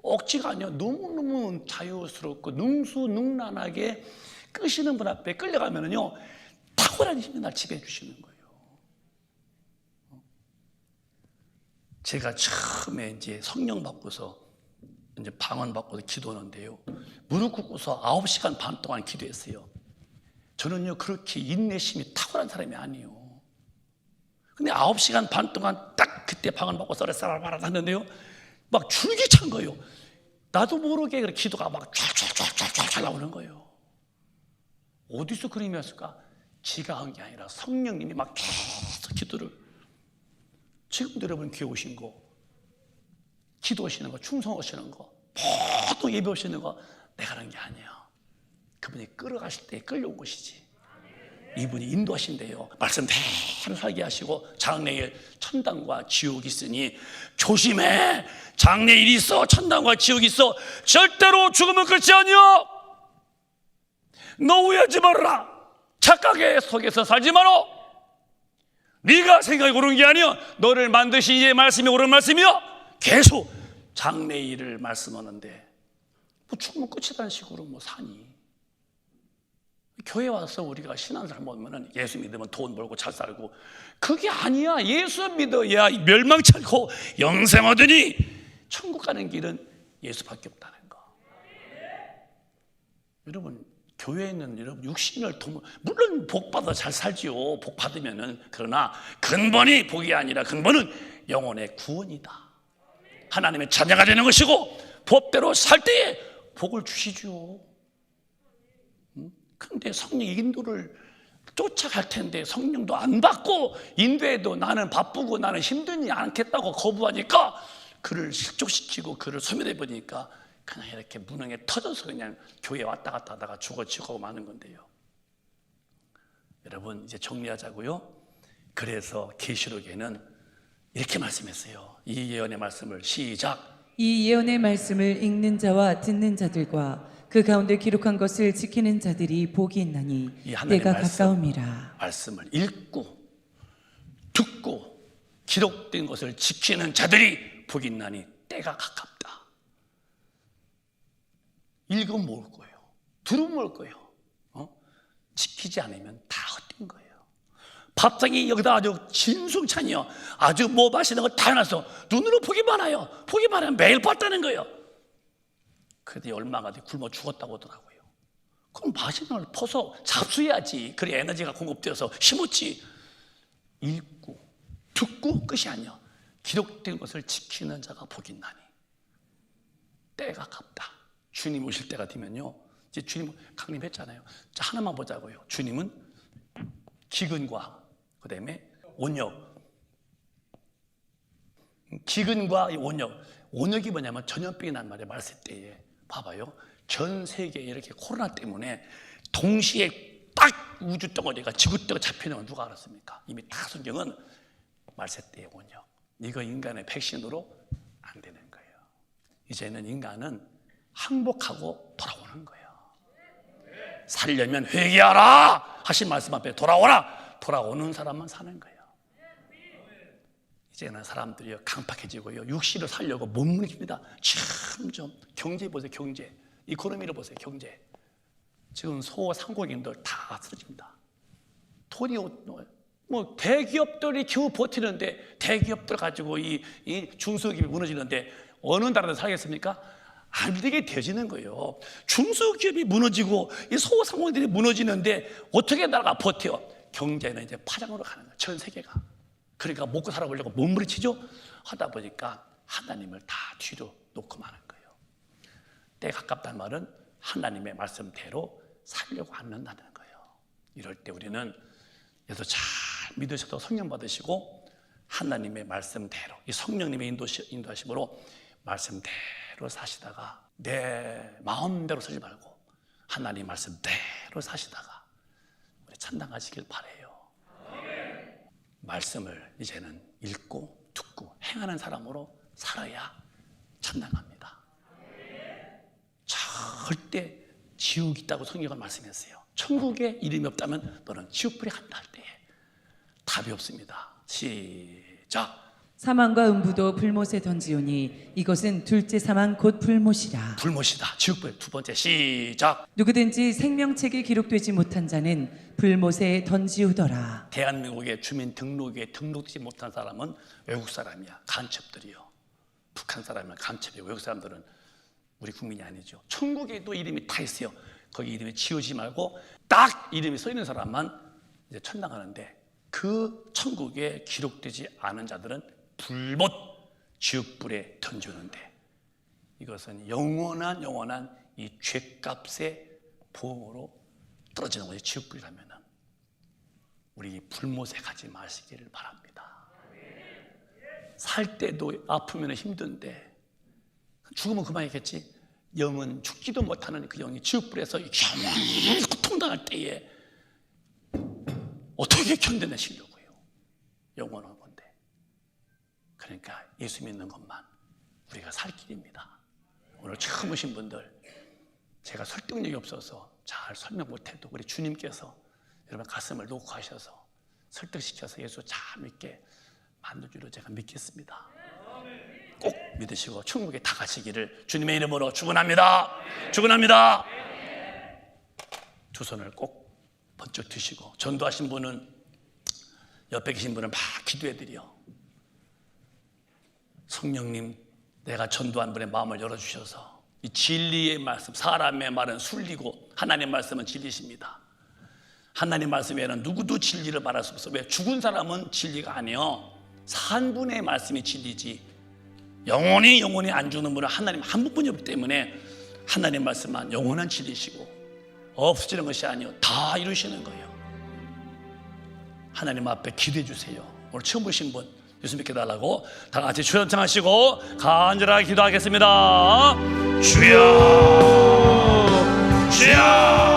억지가 아니야. 너무너무 자유스럽고 능수능란하게 끄시는 분 앞에 끌려가면은요, 탁월한 힘이 날 지배해 주시는 거예요. 제가 처음에 이제 성령 받고서 이제 방언 받고서 기도하는데요, 무릎 꿇고서 9시간 반 동안 기도했어요. 저는요 그렇게 인내심이 탁월한 사람이 아니에요. 근데 9시간 반 동안 딱 그때 방언 받고 썰어라바라 하는데요, 막 줄기찬 거예요. 나도 모르게 기도가 막 쫙쫙쫙쫙쫙 나오는 거예요. 어디서 그런 힘이 왔을까? 지가 한 게 아니라 성령님이 막 계속 기도를. 지금도 여러분 교회 오신 거, 기도하시는 거, 충성하시는 거, 보통 예배 오시는 거 내가 하는 게 아니에요. 그분이 끌어가실 때 끌려온 것이지. 이분이 인도하신대요. 말씀 대로 살게 하시고 장래일 천당과 지옥이 있으니 조심해. 장래일이 있어. 천당과 지옥이 있어. 절대로 죽으면 끝이 아니야. 너 후회하지 말아라. 착각의 속에서 살지 마라. 네가 생각이 옳은 게 아니야. 너를 만드신 이의 말씀이 옳은 말씀이야. 계속 장래일을 말씀하는데 뭐 죽으면 끝이라는 식으로 뭐 사니. 교회 와서 우리가 신앙생활 보면은 예수 믿으면 돈 벌고 잘 살고, 그게 아니야. 예수 믿어야 멸망치 않고 영생 얻으니 천국 가는 길은 예수밖에 없다는 거. 여러분, 교회는 여러분 60년 물론 복 받아 잘 살지요. 복 받으면은. 그러나 근본이 복이 아니라 근본은 영혼의 구원이다. 하나님의 자녀가 되는 것이고 법대로 살 때에 복을 주시죠. 근데 성령 인도를 쫓아갈 텐데 성령도 안 받고 인도해도 나는 바쁘고 나는 힘들지 않겠다고 거부하니까 그를 실족시키고 그를 소멸해버리니까 그냥 이렇게 무능에 터져서 그냥 교회에 왔다 갔다 하다가 죽어치고 마는 건데요. 여러분, 이제 정리하자고요. 그래서 계시록에는 이렇게 말씀했어요. 이 예언의 말씀을 시작. 이 예언의 말씀을 읽는 자와 듣는 자들과 그 가운데 기록한 것을 지키는 자들이 복이 있나니 때가 가까움이라. 말씀을 읽고 듣고 기록된 것을 지키는 자들이 복이 있나니 때가 가깝다. 읽으면 모을 거예요. 들으면 모을 거예요. 지키지 않으면 다 헛된 거예요. 밥상이 여기다 아주 진숭찬이요. 아주 뭐 맛있는 거 다 해놨어. 눈으로 복이 많아요. 복이 많으면 매일 봤다는 거예요. 그런데 얼마가 돼 굶어 죽었다고 하더라고요. 그럼 맛있는 걸 퍼서 잡수해야지. 그래 에너지가 공급되어서 힘없지. 읽고 듣고 끝이 아니야. 기록된 것을 지키는 자가 복이 있나니. 때가 가깝다. 주님 오실 때가 되면요, 이제 주님 강림했잖아요. 자, 하나만 보자고요. 주님은 기근과 그다음에 온역, 기근과 온역이 뭐냐면 전염병이 난 말이에요. 말세 때에 봐봐요. 전 세계에 이렇게 코로나 때문에 동시에 딱 우주 덩어리가 지구 덩어리 잡히는 건 누가 알았습니까? 이미 다 성경은 말세 때의 온역. 이거 인간의 백신으로 안 되는 거예요. 이제는 인간은 항복하고 돌아오는 거예요. 살려면 회개하라 하신 말씀 앞에 돌아오라. 돌아오는 사람만 사는 거예요. 이제는 사람들이 강팍해지고요, 육신을 살려고 못 움직입니다. 참 좀 경제 보세요. 경제, 이코노미를 보세요. 경제 지금 소상공인들 다 쓰러집니다. 돈이 뭐 대기업들이 겨우 버티는데, 대기업들 가지고 이 중소기업이 무너지는데 어느 나라에서 살겠습니까? 안 되게 되어지는 거예요. 중소기업이 무너지고 이 소상공인들이 무너지는데 어떻게 나라가 버텨? 경제는 이제 파장으로 가는 거예요. 전 세계가. 그러니까 먹고 살아보려고 몸부림치죠. 하다 보니까 하나님을 다 뒤로 놓고 마는 거예요. 때가 가깝다는 말은 하나님의 말씀대로 살려고 않는다는 거예요. 이럴 때 우리는 그래서 잘 믿으셔도 성령 받으시고 하나님의 말씀대로, 이 성령님의 인도하심으로 말씀대로 사시다가 내 마음대로 살지 말고 하나님 말씀대로 사시다가 우리 찬양하시길 바라요. 말씀을 이제는 읽고 듣고 행하는 사람으로 살아야 찬양합니다. 절대 지옥이 있다고 성경은 말씀했어요. 천국에 이름이 없다면 너는 지옥불에 간다 할 때에 답이 없습니다. 시작. 사망과 음부도 불못에 던지오니 이것은 둘째 사망 곧 불못이라. 불못이다. 지옥불. 두 번째 시작. 누구든지 생명책에 기록되지 못한 자는 불못에 던지우더라. 대한민국의 주민 등록에 등록되지 못한 사람은 외국 사람이야. 간첩들이요. 북한 사람은 간첩이고 외국 사람들은 우리 국민이 아니죠. 천국에도 이름이 다 있어요. 거기 이름이 지우지 말고 딱 이름이 써 있는 사람만 이제 천당하는데, 그 천국에 기록되지 않은 자들은 불못 지옥불에 던지는데, 이것은 영원한 이 죄값의 보험으로 떨어지는 거예요. 지옥불이라면 우리 불못에 가지 마시기를 바랍니다. 살 때도 아프면 힘든데 죽으면 그만이겠지. 영은 죽지도 못하는 그 영이 지옥불에서 영원히 고통당할 때에 어떻게 견뎌내시려고요? 영원한 건데. 그러니까 예수 믿는 것만 우리가 살 길입니다. 오늘 처음 오신 분들, 제가 설득력이 없어서 잘 설명 못해도 우리 주님께서 여러분 가슴을 놓고 하셔서 설득시켜서 예수 잘 믿게 만들기로 제가 믿겠습니다. 꼭 믿으시고 천국에 다 가시기를 주님의 이름으로 축원합니다. 축원합니다. 두 손을 꼭 번쩍 드시고, 전도하신 분은 옆에 계신 분은 막 기도해드려. 성령님, 내가 전도한 분의 마음을 열어주셔서 이 진리의 말씀, 사람의 말은 순리고 하나님의 말씀은 진리십니다. 하나님 말씀 외에는 누구도 진리를 말할 수 없어. 왜? 죽은 사람은 진리가 아니요, 산 분의 말씀이 진리지. 영원히 안 죽는 분은 하나님 한 분뿐이 없기 때문에 하나님 말씀만 영원한 진리시고 없어지는 것이 아니요, 다 이루시는 거예요. 하나님 앞에 기도해 주세요. 오늘 처음 보신 분 예수 믿게 달라고 다 같이 주여 청하시고 간절하게 기도하겠습니다. 주여, 주여.